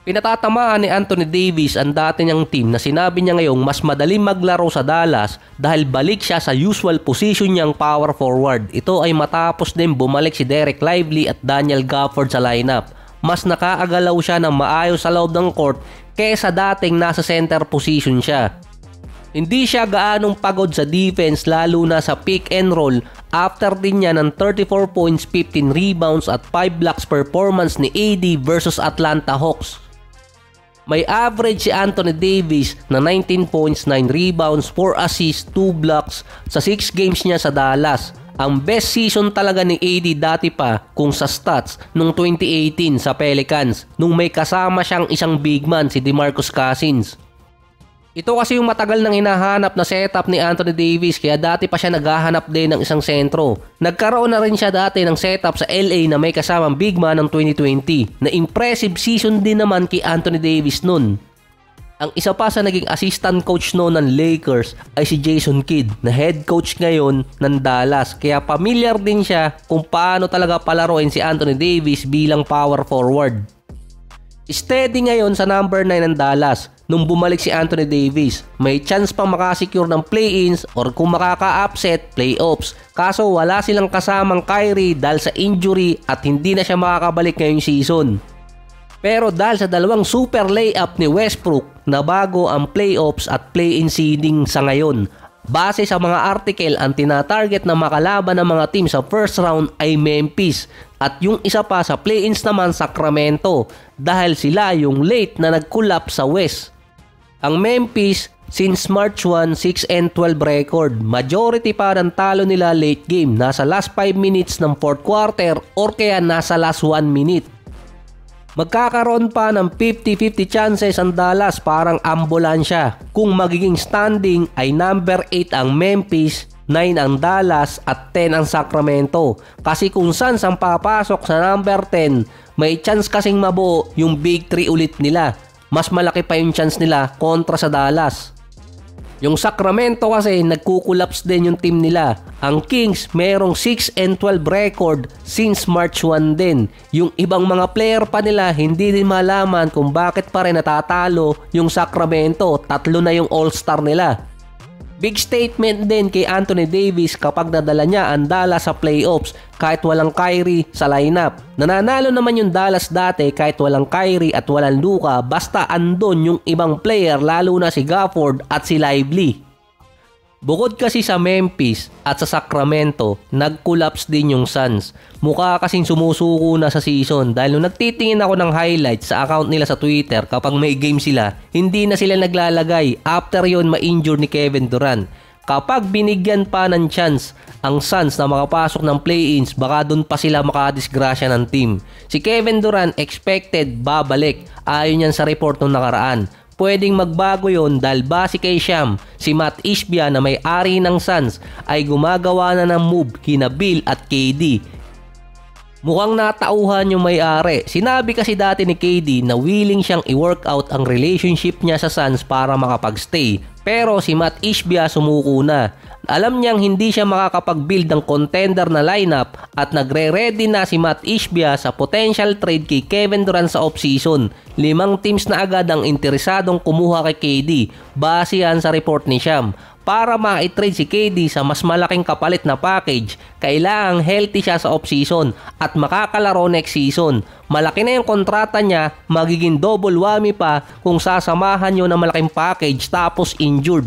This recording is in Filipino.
Pinatatamaan ni Anthony Davis ang dati niyang team na sinabi niya ngayong mas madaling maglaro sa Dallas dahil balik siya sa usual position niyang power forward. Ito ay matapos din bumalik si Dereck Lively at Daniel Gafford sa lineup. Mas nakaagalaw siya ng maayos sa loob ng court kaysa dating nasa center position siya. Hindi siya gaanong pagod sa defense lalo na sa pick and roll after din niya ng 34 points, 15 rebounds at 5 blocks performance ni AD versus Atlanta Hawks. May average si Anthony Davis na 19 points, 9 rebounds, 4 assists, 2 blocks sa 6 games niya sa Dallas. Ang best season talaga ni AD dati pa kung sa stats nung 2018 sa Pelicans nung may kasama siyang isang big man si DeMarcus Cousins. Ito kasi yung matagal nang hinahanap na setup ni Anthony Davis kaya dati pa siya naghahanap din ng isang sentro. Nagkaroon na rin siya dati ng setup sa LA na may kasamang big man ng 2020 na impressive season din naman kay Anthony Davis nun. Ang isa pa sa naging assistant coach noon ng Lakers ay si Jason Kidd na head coach ngayon ng Dallas kaya familiar din siya kung paano talaga palaruin si Anthony Davis bilang power forward. Steady ngayon sa number 9 ng Dallas. Nung bumalik si Anthony Davis, may chance pang makasecure ng play-ins or kung makaka-upset, playoffs. Kaso wala silang kasamang Kyrie dahil sa injury at hindi na siya makakabalik ngayong season. Pero dahil sa dalawang super layup ni Westbrook, nabago ang playoffs at play-in seeding sa ngayon. Base sa mga article, ang tinatarget na makalaban ng mga team sa first round ay Memphis at yung isa pa sa play-ins naman Sacramento dahil sila yung late na nag-collapse sa West. Ang Memphis, since March 1, 6-12 record. Majority pa ng talo nila late game. Nasa last 5 minutes ng 4th quarter or kaya nasa last 1 minute. Magkakaroon pa ng 50-50 chances ang Dallas, parang ambulansya. Kung magiging standing ay number 8 ang Memphis, 9 ang Dallas at 10 ang Sacramento. Kasi kung Suns ang papasok sa number 10, may chance kasing mabuo yung Big 3 ulit nila. Mas malaki pa yung chance nila kontra sa Dallas. Yung Sacramento kasi nagkukulaps din yung team nila. Ang Kings merong 6-12 record since March 1 din. Yung ibang mga player pa nila hindi din malaman kung bakit pa rin natatalo yung Sacramento. 3 na yung all-star nila. Big statement din kay Anthony Davis kapag nadala niya ang Dallas sa playoffs kahit walang Kyrie sa lineup. Nananalo naman yung Dallas dati kahit walang Kyrie at walang Luka basta andon yung ibang player lalo na si Gafford at si Lively. Bukod kasi sa Memphis at sa Sacramento, nag-collapse din yung Suns. Mukha kasing sumusuko na sa season dahil nung nagtitingin ako ng highlights sa account nila sa Twitter kapag may game sila, hindi na sila naglalagay after yon ma-injure ni Kevin Durant. Kapag binigyan pa ng chance ang Suns na makapasok ng play-ins, baka doon pa sila makadisgrasya ng team. Si Kevin Durant expected babalik ayon yan sa report nung nakaraan. Pwedeng magbago yon dahil base kay Sham, si Matt Ishbia na may-ari ng Suns ay gumagawa na ng move kina Bill at KD. Mukhang natauhan yung may-ari. Sinabi kasi dati ni KD na willing siyang i-workout ang relationship niya sa Suns para makapag-stay. Pero si Matt Ishbia sumuko na. Alam niyang hindi siya makakapag-build ng contender na lineup at nagre-ready na si Matt Ishbia sa potential trade kay Kevin Durant sa offseason. 5 teams na agad ang interesadong kumuha kay KD base yan sa report ni Sham. Para ma-trade si KD sa mas malaking kapalit na package, kailangang healthy siya sa offseason at makakalaro next season. Malaki na yung kontrata niya, magiging double whammy pa kung sasamahan nyo ng malaking package tapos injured.